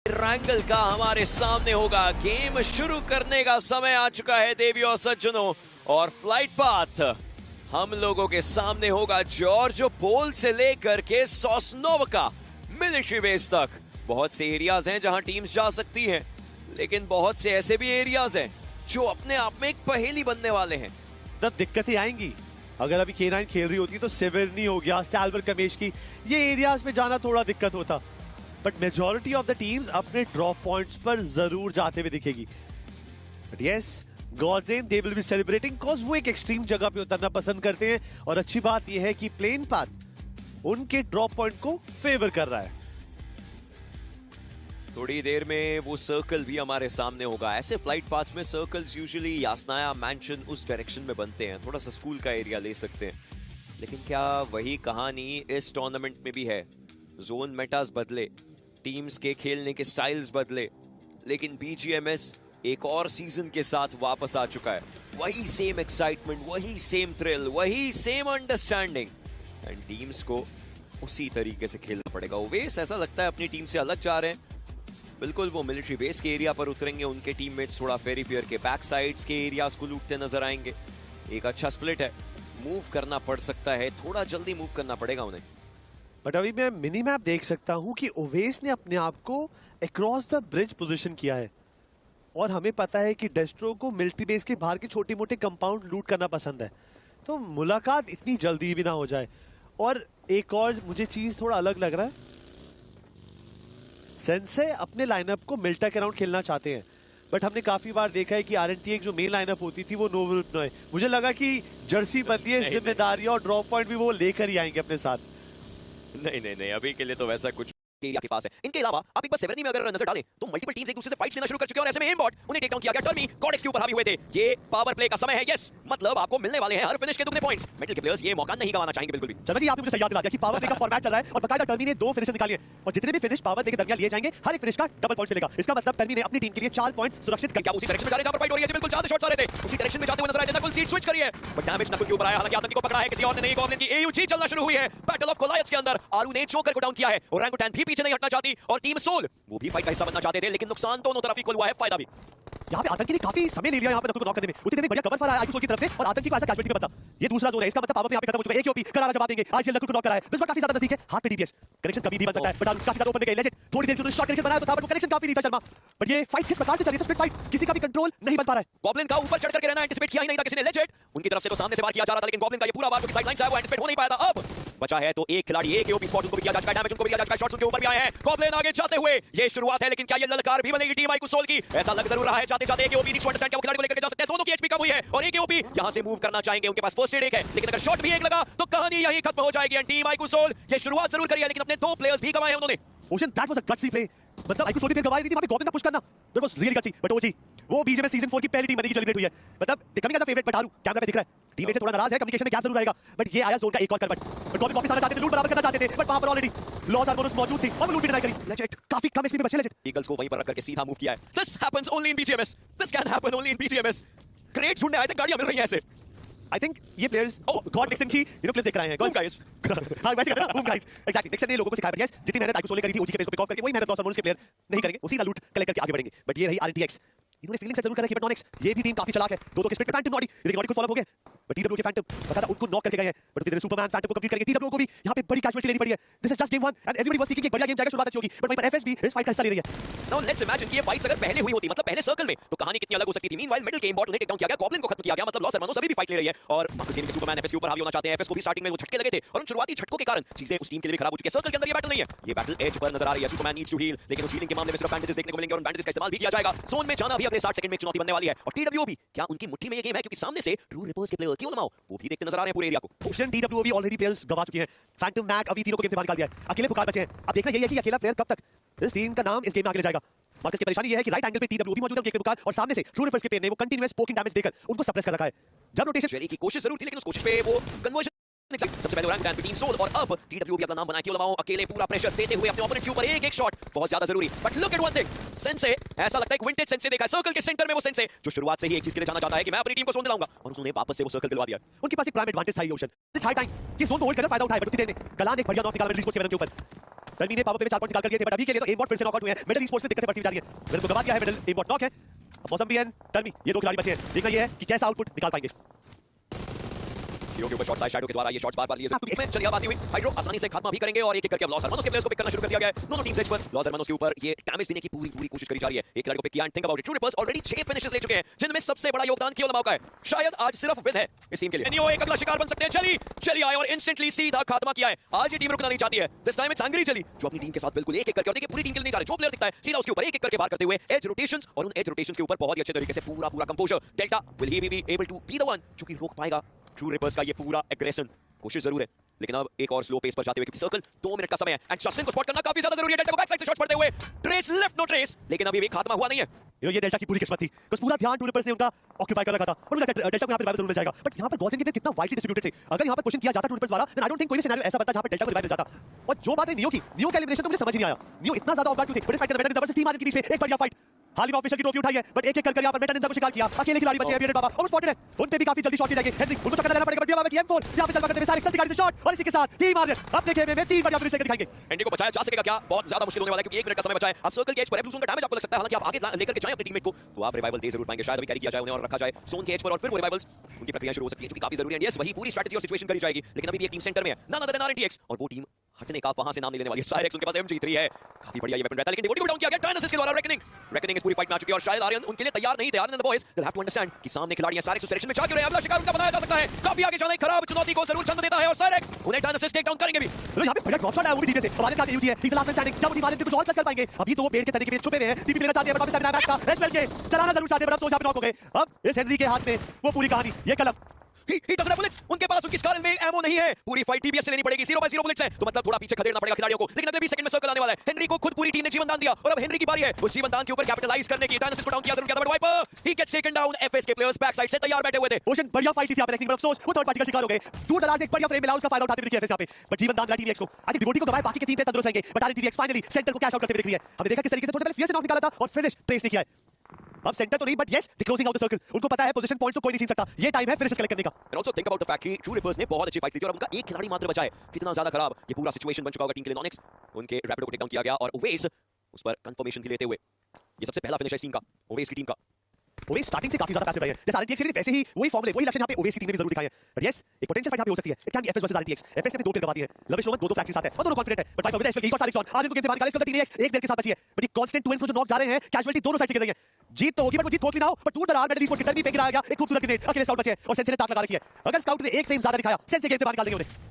रैंगल का हमारे सामने होगा। गेम शुरू करने का समय आ चुका है देवी और सज्जनों, और फ्लाइट पाथ हम लोगों के सामने होगा। जॉर्ज पोल से लेकर के सोसनोवका मिलिट्री बेस तक बहुत से एरियाज हैं जहां टीम्स जा सकती हैं, लेकिन बहुत से ऐसे भी एरियाज हैं जो अपने आप में एक पहेली बनने वाले हैं। तब दिक्कतें आएंगी। अगर अभी K9 खेल रही होती तो सेवेरनी हो गया, स्टैल्बर कमेश की, ये एरियाज में जाना थोड़ा दिक्कत होता, but majority of the teams अपने ड्रॉप पॉइंट्स पर जरूर जाते हुए दिखेगी। बट यस, गॉडजेन they will be celebrating because वो एक एक्सट्रीम जगह पे उतरना पसंद करते हैं, और अच्छी बात यह है कि प्लेन पाथ उनके ड्रॉप पॉइंट को फेवर कर रहा है। थोड़ी देर में वो सर्कल भी हमारे सामने होगा। ऐसे फ्लाइट पाथ्स में सर्कल्स यूजुअली यासनाया मैंशन उस डायरेक्शन में बनते हैं, थोड़ा सा स्कूल का एरिया ले सकते हैं, लेकिन क्या वही कहानी इस टूर्नामेंट में भी है? जोन मेटास बदले, टीम्स के खेलने के स्टाइल्स बदले, लेकिन बीजीएमएस एक और सीजन के साथ वापस आ चुका है। वही सेम एक्साइटमेंट, वही सेम थ्रिल, वही सेम अंडरस्टैंडिंग, एंड टीम्स को उसी तरीके से खेलना पड़ेगा। ओवेस ऐसा लगता है अपनी टीम से अलग जा रहे हैं। बिल्कुल वो मिलिट्री बेस के एरिया पर उतरेंगे, उनके टीममेट्स थोड़ा फेरी पियर के बैक साइड्स के एरियाज को लूटते नजर आएंगे। एक अच्छा स्प्लिट है, मूव करना पड़ सकता है, थोड़ा जल्दी मूव करना पड़ेगा उन्हें। बट अभी मैं मिनी मैप देख सकता हूं कि ओवेस ने अपने आप को अक्रॉस द ब्रिज पोजीशन किया है, और हमें पता है कि डेस्ट्रो को मिलिट्री बेस के बाहर के छोटे मोटे कंपाउंड लूट करना पसंद है, तो मुलाकात इतनी जल्दी भी ना हो जाए। और एक और मुझे चीज थोड़ा अलग लग रहा है, सेंसे अपने लाइनअप को मिल्टा के राउंड खेलना चाहते हैं, बट हमने काफी बार देखा है कि आरएनटी जो मेन लाइनअप होती थी वो नोवल नॉय, मुझे लगा कि जर्सी बदली है, जिम्मेदारी और ड्रॉप पॉइंट भी वो लेकर ही आएंगे अपने साथ। नहीं, अभी के लिए तो वैसा कुछ एरिया के पास है। इनके अलावा आप एक बार सेवेरनी में अगर नजर डालें तो मल्टीपल टीम्स एक दूसरे से फाइट्स लेना शुरू कर चुके हैं, और ऐसे में एमबॉट उन्हें टेक डाउन किया गया। टर्मी कॉडेक्स के ऊपर हावी हुए थे। ये पावर प्ले का समय है। यस, मतलब आपको मिलने वाले हैं हर फिनिश के दुगने पॉइंट्स। मेटल के प्लेयर्स ये मौका नहीं गंवाना चाहेंगे बिल्कुल भी। चलो जी, आपने मुझे सही याद दिला दिया कि पावर प्ले का फॉर्मेट चल रहा है, और बकायदा टर्मी ने 2 फिनिशेस निकाली हैं, और जितने भी फिनिश पावर प्ले के दरमियान लिए जाएंगे हर एक फिनिश का डबल पॉइंट मिलेगा। इसका मतलब टर्मी ने अपनी टीम के लिए 4 पॉइंट सुरक्षित कर। क्या उसी डायरेक्शन में जा रहे हैं जहां पर फाइट हो रही है? बिल्कुल जहां से शॉट्स आ रहे थे उसी डायरेक्शन में जाते हुए नजर आए थे। नकुल सीट स्विच करी है, बट डैमेज नकुल के ऊपर आया। हालांकि आतंकी को पकड़ा है, किसी और ने नहीं। गॉब्लिन की एयूजी चलना शुरू हुई है। बैटल ऑफ कोलायट्स के अंदर आरू ने जोकर को डाउन किया है, ओरंगुटैन भी पीछे नहीं हटना चाहती, और टीम सोल वो भी फाइट का हिस्सा बनना चाहते थे, लेकिन नुकसान दोनों तरफ इक्वल हुआ है, फायदा भी। यहाँ पे आतंकी ने काफी समय ले लिया यहाँ पे नकुल को नॉक करने में। उसी देर में बढ़िया कवर फायर आया आईसोल की तरफ से, और आतंकी को ऐसा कैजुअलिटी का पता। ये दूसरा जोन है, इसका मतलब पावर यहाँ पे खत्म हो चुका है। एकेओपी करारा जवाब देंगे। आईसीएल नकुल को नॉक कराया, बिस्वा काफी ज्यादा नजदीक है। हाथ पे डीपीएस कनेक्शन कभी भी बन सकता है, बट काफी ज्यादा ओपन में गए। लेजेंड थोड़ी देर से शॉट कनेक्शन बनाया तो था, बट वो कनेक्शन काफी नहीं था शर्मा। बट ये फाइट किस प्रकार से चल रही है, स्प्लिट फाइट, किसी का भी कंट्रोल नहीं बन पा रहा है। गॉब्लिन का ऊपर चढ़ करके रहना एंटिसिपेट किया ही नहीं था किसी ने। लेजेंड उनकी तरफ से तो सामने से वार किया जा रहा था, लेकिन गॉब्लिन का ये पूरा वार जो कि साइडलाइन से है वो एंटिसिपेट हो नहीं पाया था। अब बचा है तो एक खिलाड़ी, एक एओपी स्पॉट उनको भी किया जा चुका है, डैमेज उनको भी किया जा चुका है, शॉट्स उनके ऊपर भी आए हैं। गॉब्लिन आगे जाते हुए ये शुरुआत है, लेकिन क्या ये ललकार भी बनेगी टीम आईक्यू सोल की? ऐसा लग जरूर रहा है। जाते जाते एक एओपी नीड टू अंडरस्टैंड क्या वो खिलाड़ी को लेकर जा सकते हैं। दोनों की एचपी कम हुई है, और एक एओपी यहां से मूव करना चाहेंगे। उनके पास फर्स्ट एड एक है, लेकिन अगर शॉट भी एक लगा तो कहानी यहीं खत्म हो जाएगी। एंड टीम आईक्यू सोल ये शुरुआत जरूर करी है, लेकिन अपने 2 प्लेयर्स भी गंवाए हैं उन्होंने। Ocean that was a gutsy play, मतलब आईक्यू सोल भी गवाई दी थी, वहां पे गॉब्लिन का पुश करना that was really gutsy. But OG वो बीजेएमएस सीजन 4 की पहली टीम बनेगी जो एलिमिनेट हुई है, मतलब coming as a favourite. But आरू कैमरा पे दिख रहा है टीममेट से थोड़ा नाराज है, कम्युनिकेशन में गैप जरूर आएगा, बट ये आया जोन का एक और करवट। बट गॉब्लिन वापस आना चाहते थे, लूट बराबर करना चाहते थे, बट वहां पर ऑलरेडी लॉस हार्मोनस मौजूद थी, और लूट भी ट्राई करी। लेजेंड काफी कम एचपी में बचे। लेजेंड ईगल्स को वहीं पर रख करके सीधा मूव किया है। This happens only in BGMS, this can happen only in BGMS. Crates ढूंढने आए थे, गाड़ियां मिल रही हैं ऐसे। आई थिंक ये प्लेयर्स गॉड निक्सन की क्लिप देख रहे हैं। बूम गाइस हां वैसे करना बूम गाइस एग्जैक्टली। निक्सन ने लोगों को सिखाया, बट यस जितनी मेहनत आईक्यू सोल ने करी थी ओजी के पेस को पिक ऑफ करके, वही मेहनत लॉस हार्मोनस के प्लेयर नहीं करेंगे, उसी का लूट कलेक्ट करके आगे बढ़ेंगे। बट ये रही आरटीएक्स, इन्होंने फीलिंग से जरूर करा कि बटॉनिक्स ये भी टीम काफी चालाक है। दो के स्प्लिट पे फैंटम नॉडी, लेकिन नॉडी को फॉलो हो गए, बट टीडब्ल्यू के फैंटम बता उनको नॉक करके गए हैं, बट उधर सुपरमैन फैंटम को कंप्लीट करके टीडब्ल्यू को भी यहां पे बड़ी कैजुअलिटी लेनी पड़ी है। This is just game 1 and everybody was seeking एक बढ़िया गेम जाएगा, शुरुआत अच्छी होगी, बट वहीं पर एफएसबी इस फाइट का हिस्सा ले रही है। नाउ लेट्स इमेजिन कि ये फाइट्स अगर पहले हुई होती, मतलब पहले सर्कल में, तो कहानी कितनी अलग हो सकती थी। मीनवाइल मिडिल के एमबॉट उन्हें टेक डाउन किया गया, गॉब्लिन को खत्म किया गया, मतलब लॉस हार्मोनस अभी भी फाइट ले रही है, और मार्कस गेमिंग के सुपरमैन एफएस के ऊपर हावी होना चाहते हैं। एफएस को भी स्टार्टिंग में वो झटके लगे थे, और उन शुरुआती झटकों के कारण चीजें उस टीम के लिए भी खराब हो चुकी है। सर्कल के अंदर ये बैटल नहीं है, ये बैटल एज पर नजर आ रही है। सुपरमैन नीड्स टू हील, लेकिन उस हीलिंग के मामले में सिर्फ बैंडेजेस देखने को मिलेंगे, और बैंडेजेस का इस्तेमाल भी किया जाएगा। जोन में जाना भी अगले 60 सेकंड में चुनौती बनने वाली है। और टीडब्ल्यू भी क्या उनकी मुट्ठी में ये गेम है, क्योंकि सामने से ट्रू रिपर्स के प्लेयर क्यों लमाओ वो भी देखते नजर आ रहे हैं पूरे एरिया को। ओशन टीडब्ल्यू भी ऑलरेडी प्लेयर्स गवा चुके हैं, फैंटम मैक अभी तीनों को गेम से बाहर निकाल दिया है, अकेले पुकार बचे हैं। अब देखना यही है कि अकेला प्लेयर कब तक इस टीम का नाम इस गेम में आगे ले जाएगा। मार्कस की परेशानी ये है कि राइट एंगल पे टीडब्ल्यू भी मौजूद है, अकेले पुकार, और सामने से ट्रू रिपर्स के पेन ने वो कंटीन्यूअस पोकिंग डैमेज देकर उनको सप्रेस कर रखा है। जब रोटेशन जेरी की कोशिश जरूर थी, लेकिन उस कोशिश पे वो कन्वर्जन सबसे पहले ओरंगुटैन पे टीम सोल, और अब टीडब्ल्यू भी अपना नाम बनाया। क्यों लमाओ अकेले पूरा प्रेशर देते हुए अपने ओपोनेंट्स के ऊपर एक एक शॉट बहुत ज्यादा जरूरी। But look at one thing, सेंसे ऐसा लगता है एक विंटेज सेंसे देखा है। सर्कल के सेंटर में वो सेंसे जो शुरुआत से ही एक चीज के लिए जाना चाहता है कि मैं अपनी टीम को जोन दिलाऊंगा, और उसने वापस से वो सर्कल दिलवा दिया। उनके पास एक प्राइम एडवांटेज था। ये ओशन इट्स हाई टाइम कि जोन को होल्ड करना फायदा उठाए, बट उतनी देर में गलान एक बढ़िया नॉक निकाला रिलीज को 7 के ऊपर। तन्वी ने पावर प्ले में 4 पॉइंट निकाल कर दिए थे, बट अभी के लिए तो एमबॉट फिर से नॉकआउट हुए हैं। मिडिल स्पोर्ट्स से दिक्कतें बढ़ती जा रही है। मिडिल को दबा दिया है, मिडिल एमबॉट नॉक है। मौसम भी है, तन्वी, ये दो खिलाड़ी बचे हैं। देखना ये है कि कैसा आउटपुट निकाल पाएंगे। हीरो के ऊपर शॉट साइड शैडो के द्वारा ये शॉट्स बार-बार लिए में चली आती हुई हाइड्रो आसानी से खात्मा भी करेंगे और एक-एक करके अब लॉस हरमानोस के प्लेयर्स को पिक करना शुरू कर दिया गया है। दोनों टीम्स एज पर लॉस हरमानोस के ऊपर ये डैमेज देने की पूरी कोशिश करी जा रही है। एक खिलाड़ी को पिक किया and think about it, true reapers already 6 finishes ले चुके हैं, जिनमें सबसे बड़ा योगदान केवल लमाओ का है। शायद आज सिर्फ विन है इस टीम के लिए। एनियो एक अगला शिकार बन सकते हैं। चली आए और इंस्टेंटली सीधा खात्मा किया है। आज ये टीम रुकना नहीं चाहती है। दिस टाइम इट्स हंग्री चली, जो अपनी टीम के साथ बिल्कुल एक-एक करके, और देखिए पूरी टीम के लिए नहीं जा रहे, जो प्लेयर दिखता है सीधा उसके ऊपर एक-एक करके वार करते हुए एज रोटेशंस, और उन एज रोटेशंस के ऊपर बहुत ही अच्छे तरीके से पूरा composer. Delta will he be able to be the one जो कि रोक पाएगा ट्रू रिपर्स का ये पूरा एग्रेशन? कोशिश जरूर है, लेकिन अब एक और स्लो पेस पर जाते हुए, क्योंकि सर्कल 2 मिनट का समय है एंड जस्टिन को स्पॉट करना काफी ज्यादा जरूरी है। डेल्टा को बैक साइड से शॉट्स पड़ते हुए, ट्रेस लेफ्ट नो ट्रेस, लेकिन अभी भी खात्मा हुआ नहीं है। ये डेल्टा की पूरी किस्मत थी, बस पूरा ध्यान टू रिपर्स ने उनका ऑक्यूपाई कर रखा था, और मुझे लगता है डेल्टा को यहां पे रिवाइवल जरूर मिल जाएगा। बट यहां पर गॉल्सन के कितना वाइडली डिस्ट्रीब्यूटेड थे, अगर यहां पर क्वेश्चन किया जाता टू रिपर्स द्वारा, देन आई डोंट थिंक कोई भी सिनेरियो ऐसा बनता जहां पे डेल्टा को रिवाइव मिल जाता। और जो बात है नियो का एलिमिनेशन, तो मुझे समझ नहीं आया। नियो इतना ज्यादा ऑफ गार्ड क्यों थे? बड़े फाइट कर रहे हैं, जबरदस्त टीम आने के बीच में एक बढ़िया फाइट। हाल ही में ऑफिशियल की ट्रॉफी उठाई है, बट एक-एक करके यहां पर मेटा निंजा को शिकार किया। अकेले खिलाड़ी बचे हैं, बीएड बाबा और स्पॉटेड है, उन पे भी काफी जल्दी शॉट किए जाएंगे। हेनरी उनको चक्कर लगाना पड़ेगा, बट बाबा की M4 यहां पे चलवा करते हुए सारे जल्दी गाड़ी से शॉट, और इसी के साथ टीम मार अपने खेमे में 3 बढ़िया फिनिश लेकर दिखाएंगे। हेनरी को बचाया जा सकेगा क्या? बहुत ज्यादा मुश्किल होने वाला है, क्योंकि 1 मिनट का समय बचा है। अब सर्कल के एज पर एब्लूजन का डैमेज आपको लग सकता है, हालांकि आप आगे लेकर के जाएं अपने टीममेट को, तो आप रिवाइवल दे जरूर पाएंगे। शायद अभी कैरी किया जाए उन्हें और रखा जाए जोन के एज पर, और फिर वो रिवाइवल्स उनकी प्रक्रिया शुरू हो सकती है, जो कि काफी जरूरी है। यस, वही पूरी स्ट्रेटजी और सिचुएशन करी जाएगी, लेकिन अभी भी एक टीम सेंटर में है, नन अदर देन RNTX, और वो टीम हटने का वहां से नाम नहीं लेने वाली है। साइरेक्स उनके पास MG3 है, काफी बढ़िया ये वेपन रहता है, लेकिन डिवोटी को डाउन किया गया टाइनसिस के द्वारा। रेकनिंग इस पूरी फाइट में आ चुकी है, और शायद आर्यन उनके लिए तैयार नहीं थे। Aryan and the boys will have to understand कि सामने खिलाड़ी हैं, साइरेक्स उस डायरेक्शन में जा क्यों रहे हैं। अगला शिकार उनका बनाया जा सकता है, काफी आगे जाना एक खराब चुनौती को जरूर जन्म देता है, और साइरेक्स उन्हें टाइनसिस टेक डाउन करेंगे भी। यहां पे बढ़िया ड्रॉप शॉट आया वो भी डीजे से, हमारे साथ यूटी है, इस लास्ट में स्टैंडिंग, जब उन्हीं वाले कुछ और क्लच कर पाएंगे। अभी तो वो पेड़ के तने के बीच छुपे हुए हैं, टीपी लेना चाहते हैं, बट वापस बैक का एसवेल के चलाना जरूर चाहते हैं, बट अब तो यहां पे नॉक हो गए। अब इस हेनरी के हाथ में वो पूरी कहानी, ये कलम He doesn't have bullets, उनके पास उनकी स्कारल में एमो नहीं है। पूरी फाइट TBS से लेनी पड़ेगी, 0/0 बुलेट्स है, तो मतलब थोड़ा पीछे खदेड़ना पड़ेगा खिलाड़ियों को, लेकिन अगले 20 सेकंड में सर्कल आने वाला है। हेनरी को खुद पूरी टीम ने जीवन दान दिया, और अब हेनरी की बारी है उस जीवन दान के ऊपर कैपिटलाइज करने की। टाइनसिस को डाउन किया जरूर किया था, but Viper he gets taken down. FS के प्लेयर्स बैक साइड से तैयार बैठे हुए थे। ओशन बढ़िया फाइट थी यहां पे, लेकिन अफसोस वो थर्ड पार्टी का शिकार हो गए। दूर दराज एक बढ़िया फ्रेम मिला, उसका फायदा उठाते हुए दिखे एफएस यहां पे, बट जीवन दान दिया टीवीएक्स को। आज डिवोटी को दबाए, बाकी के टीम पे तंदुरुस्त रहेंगे, बट RNTX फाइनली सेंटर को कैश आउट करते हुए दिख रही है। हमने देखा किस तरीके से थोड़ी देर पहले फिर से नॉक निकाला था और फिनिश ट्रेस नहीं किया है। अब सेंटर तो नहीं, but yes the closing out the circle, उनको पता है पोजीशन पॉइंट तो कोई नहीं छीन सकता, ये टाइम है फिनिशेस कलेक्ट करने का। And also think about the fact कि ट्रू रिपर्स ने बहुत अच्छी फाइट ली थी, और उनका एक खिलाड़ी मात्र बचा है। कितना ज्यादा खराब ये पूरा सिचुएशन बन चुका होगा टीम के लिए। नॉनिक्स उनके रैपिडो को टेक डाउन किया गया, और ओवेस उस पर कंफर्मेशन भी लेते हुए, ये सबसे पहला फिनिश है इस टीम का, ओवेस की टीम का। ओवेस स्टार्टिंग से काफी ज्यादा पैसिव रहे हैं, जैसे RNTX वैसे ही वही फॉर्मूले वही लक्षण यहां पे ओवेस की टीम ने भी जरूर दिखाए हैं। बट यस, एक पोटेंशियल फाइट यहां पे हो सकती है, it can be FS versus RNTX। FS ने 2 किल करवाती है, लविश रोमन 2 फ्लैग्स के साथ है, और दोनों कॉन्फिडेंट है, बट फाइट विद एसवेल की एक और सारी शॉट आर्यन को गेम से बाहर निकाले, इसके बाद टीम एक देर के साथ बची है, बट ये कांस्टेंट टू एंड फ्रो जो नॉक जा रहे हैं, कैजुअलिटी दोनों साइड से गिर रही है। जीत तो होगी, बट वो जीत खोखली ना हो, बट दूर दरार मेडल स्पोर्ट की टर्न भी फेंक रहा गया, एक खूबसूरत ग्रेनेड, अकेले स्काउट बचे हैं, और सेंसे ने ताक लगा रखी है। अगर स्काउट ने एक से ज्यादा दिखाया, सेंसे गेम से बाहर निकाल देंगे उन्हें।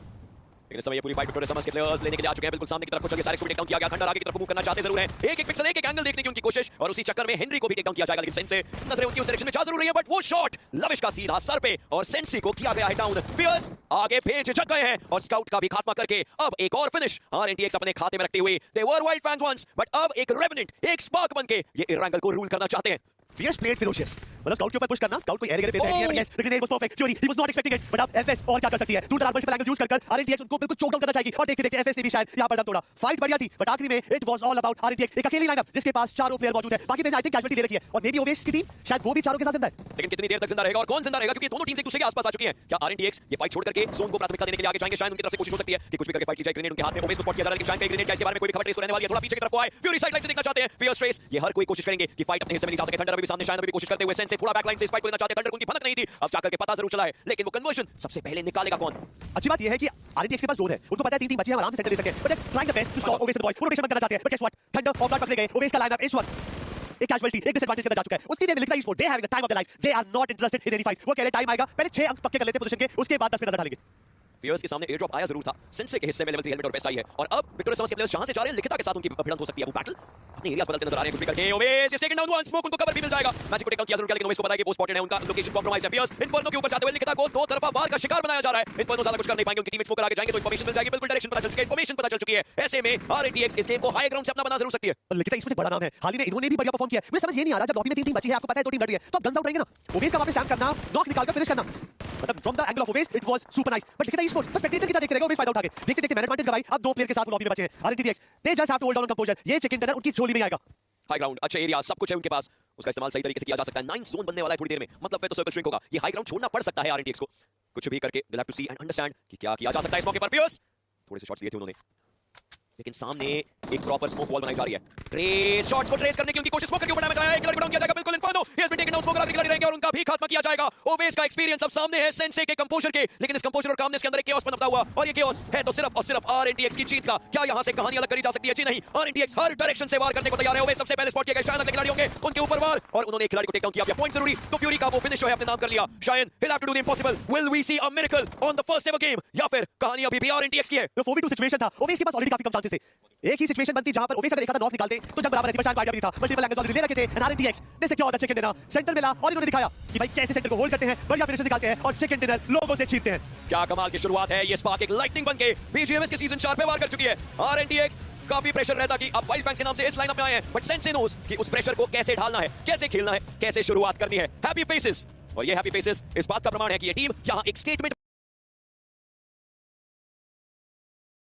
लेकिन इस समय ये पूरी फाइट विक्टोरिया समझ के प्लेयर्स लेने के लिए आ चुके हैं, बिल्कुल सामने की तरफ को चल के साइरेक्स को टेक डाउन किया गया। थंडर आगे की तरफ मूव करना चाहते जरूर हैं, एक पिक्सल एक एंगल देखने की उनकी कोशिश, और उसी चक्कर में हेनरी को भी टेक डाउन किया जाएगा, लेकिन सेंसे नजरें उनकी उस डायरेक्शन में जा जरूर रही है, बट वो शॉट लविश का सीधा सर पे, और सेंसे को किया गया है डाउन। फियर्स आगे भेज झक गए हैं, और स्काउट का भी खात्मा करके अब एक और फिनिश RNTX अपने खाते में रखते हुए। दे वर वाइल्ड फैंस वंस, बट अब एक रेवेनेंट, एक स्पार्क बनके ये इरांगल को रूल करना चाहते हैं। Fierce played ferocious, मतलब स्काउट के ऊपर पुश करना, स्काउट को एयर पे है, yes the grenade was perfect, fury he was not expecting it, but अब एफएस और क्या कर सकती है, दूर दरार मल्टीपल एंगल यूज कर RNTX उनको बिल्कुल चोक डाउन करना चाहेगी, और देखते देखते एफएस ने भी शायद यहां पर दम तोड़ा। फाइट बढ़िया थी, बट आखिरी में it was all about RNTX, एक अकेली लाइनअप जिसके पास चारों प्लेयर मौजूद है, बाकी ने आई थिंक कैजुअलिटी ले रखी है, और मे बी ओवेस की टीम शायद वो भी चारों के साथ जिंदा है। लेकिन कितनी देर तक जिंदा रहेगा और कौन जिंदा रहेगा, क्योंकि दोनों टीम्स एक दूसरे के आसपास आ चुकी हैं। क्या RNTX ये फाइट छोड़ करके जोन को प्राथमिकता देने के लिए आगे जाएंगे? शायद उनकी तरफ से कोशिश हो सकती है कि कुछ भी करके फाइट ली जाए। ग्रेनेड उनके हाथ में, ओवेस को स्पॉट किया जा रहा है, लेकिन शायद ग्रेनेड का इसके बारे में कोई खबर ट्रेस रहने वाली है, थोड़ा पीछे की तरफ को आए, फ्यूरी साइड लाइन से देखना चाहते हैं, फियर्स ट्रेस ये हर कोई कोशिश करेंगे कि फाइट अपने हिस्से में नहीं जा सके। थंडर अभी भी सामने, शायद अभी भी कोशिश करते हुए, सेंसे पूरा बैकलाइन से इस फाइट को लेना चाहते हैं, थंडर को उनकी भनक नहीं थी, अब जाकर के पता जरूर चला है, लेकिन वो कन्वर्जन सबसे पहले निकालेगा कौन? अच्छी बात यह है कि RNTX के पास जोन है, उनको पता है तीन बच्चे हैं, आराम से सेंटर ले सके, but trying the best to stop Owais the boys, वो रोटेशन करना चाहते हैं, but guess what, Thunder off guard पकड़े गए, ओवेस का लाइनअप इस वन एक कैजुअलिटी, एक डिसएडवांटेज के अंदर जा चुका है। उतनी देर में लिखता है sport, they having the time of their life, they are not interested in any fight. वो कह रहे टाइम आएगा, पहले 6 अंक पक्के कर लेते पोजीशन के, उसके बाद 10 पे नजर डालेंगे। फियर्स के सामने एयर ड्रॉप आया जरूर था, सेंसे के हिस्से में लेवल 3 हेलमेट और वेस्ट आई है, और अब विक्टोरिया समझ के प्लेयर्स जहां से जा रहे हैं, लिखिता के साथ उनकी भिड़ंत हो सकती है। वो बैटल अपने एरियाज बदलते नजर आ रहे हैं, कुछ भी करके Owais is taken down one, smoke उनको कवर भी मिल जाएगा। मैजिक को टेक डाउन किया जरूर किया, लेकिन ओवेस को पता है कि वो स्पॉटेड है, उनका लोकेशन कॉम्प्रोमाइज है। फियर्स इन्फर्नो के ऊपर जाते हुए लिखिता को दो तरफा वार का शिकार बनाया जा रहा है। इन्फर्नो ज्यादा कुछ कर नहीं पाएंगे, उनकी टीममेट्स स्मोक आगे जाएंगे तो इंफॉर्मेशन मिल जाएगी, बिल्कुल डायरेक्शन पता चल चुकी है, इंफॉर्मेशन पता चल चुकी है। ऐसे में RNTX इस गेम को हाई ग्राउंड से अपना बना जरूर सकती है। और लिखिता इसमें बड़ा नाम है, हाल ही में इन्होंने भी बढ़िया परफॉर्म किया है। मुझे समझ ये नहीं आ रहा, जब लॉबी में 3 टीम बची है, आपको पता है 2 टीम लड़ रही है, तो आप गन्स आउट रहेंगे ना, ओवेस का वापस स्टैम्प करना, नॉक निकाल कर फिनिश करना, मतलब from the angle of Owais it was super nice, but लिखिता स्पोर्ट्स बस स्पेक्टेटर की तरह देखते रहेगा, ओवेस फायदा उठा के देखते देखते मैन एडवांटेज गवाई, अब 2 प्लेयर के साथ लॉबी में बचे हैं। RNTX they just have to hold down composer, ये चिकन डिनर उनकी झोली में आएगा। हाई ग्राउंड, अच्छे एरिया, सब कुछ है उनके पास, उसका इस्तेमाल सही तरीके से किया जा सकता है। 9 जोन बनने वाला है थोड़ी देर में, मतलब फिर तो सर्कल श्रिंक होगा। ये हाई ग्राउंड छोड़ना पड़ सकता है RNTX को, कुछ भी करके। They'll have to see and understand कि क्या किया जा सकता है इस मौके पर। फियर्स थोड़े से शॉट्स दिए थे उन्होंने, लेकिन सामने एक प्रॉपर स्मोक वॉल बनाई जा रही है। ट्रेस शॉट्स को ट्रेस करने की उनकी कोशिश स्मोकर के ऊपर डैमेज आया है, खिलाड़ी को डाउन किया जाएगा बिल्कुल inferno. He has been taken down, smoker आगे खिलाड़ी रहेंगे और उनका भी खात्मा किया जाएगा। ओवेस का एक्सपीरियंस अब सामने है सेंसे के कंपोजर के, लेकिन इस कंपोजर और कामनेस के अंदर एक केओस पनपता हुआ, और ये केओस है तो सिर्फ और सिर्फ आरएनटीएक्स की जीत का। क्या यहां से कहानी अलग करी जा सकती है? जी नहीं, आरएनटीएक्स हर डायरेक्शन से वार करने को तैयार है। ओवेस सबसे पहले स्पॉट किया गया, शायद अगले खिलाड़ियों के उनके ऊपर वार, और उन्होंने एक खिलाड़ी को टेक डाउन किया। पॉइंट जरूरी, तो फ्यूरी का वो फिनिश है अपने नाम कर लिया। शायद he'll have to do the impossible. Will we see a miracle on the first ever game? या फिर कहानी अभी भी आरएनटीएक्स की है? 4v2 सिचुएशन था, ओवेस के पास ऑलरेडी काफी कम चांसेस थे। एक ही सिचुएशन बनती जहां पर ओवेस अगर एक आधा नॉक निकालते तो जब बराबर रहती, पर शायद आइडिया भी था। मल्टीपल एंगल्स ऑलरेडी ले रखे थे एंड आरएनटीएक्स ने secure the chicken dinner. Centre मिला और इन्होंने दिखाया कि भाई कैसे सेंटर को होल्ड करते हैं, बढ़िया फिनिशेस निकालते हैं और चिकन डिनर लोगों से छीनते हैं। क्या कमाल की शुरुआत है। ये स्पार्क एक लाइटनिंग बनके बीजीएमएस के सीजन 4 पे वार कर चुकी है। आरएनटीएक्स काफी प्रेशर रहता कि अब वाइल्ड फैंस के नाम से इस लाइनअप में आए हैं, बट सेंसे नोस कि उस प्रेशर को कैसे ढालना है, कैसे खेलना है, कैसे शुरुआत करनी है। हैप्पी फेसेस, और ये हैप्पी फेसेस इस बात का प्रमाण है कि ये टीम यहां एक स्टेटमेंट